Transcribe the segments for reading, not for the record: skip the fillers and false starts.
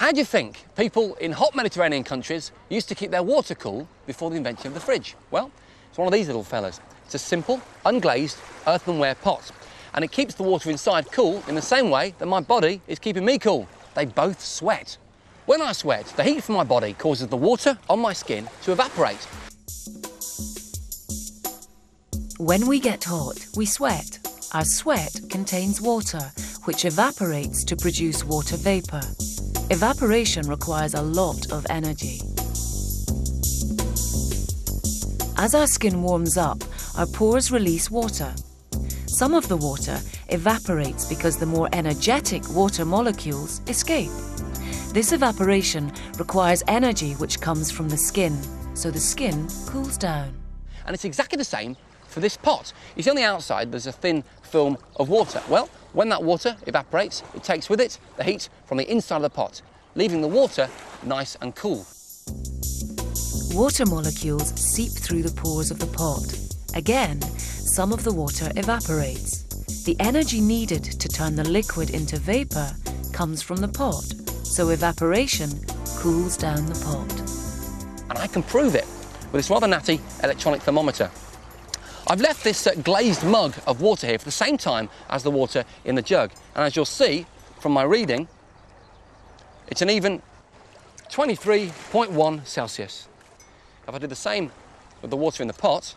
How do you think people in hot Mediterranean countries used to keep their water cool before the invention of the fridge? Well, it's one of these little fellas. It's a simple, unglazed earthenware pot, and it keeps the water inside cool in the same way that my body is keeping me cool. They both sweat. When I sweat, the heat from my body causes the water on my skin to evaporate. When we get hot, we sweat. Our sweat contains water, which evaporates to produce water vapor. Evaporation requires a lot of energy. As our skin warms up, our pores release water. Some of the water evaporates because the more energetic water molecules escape. This evaporation requires energy which comes from the skin, so the skin cools down. And it's exactly the same for this pot. You see on the outside there's a thin film of water. Well, when that water evaporates, it takes with it the heat from the inside of the pot, leaving the water nice and cool. Water molecules seep through the pores of the pot. Again, some of the water evaporates. The energy needed to turn the liquid into vapor comes from the pot, so evaporation cools down the pot. And I can prove it with this rather natty electronic thermometer. I've left this glazed mug of water here for the same time as the water in the jug. And as you'll see from my reading, it's an even 23.1 Celsius. If I do the same with the water in the pot,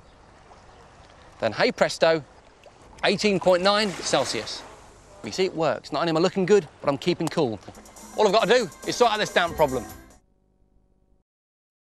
then hey presto, 18.9 Celsius. You see, it works. Not only am I looking good, but I'm keeping cool. All I've got to do is sort out this damp problem.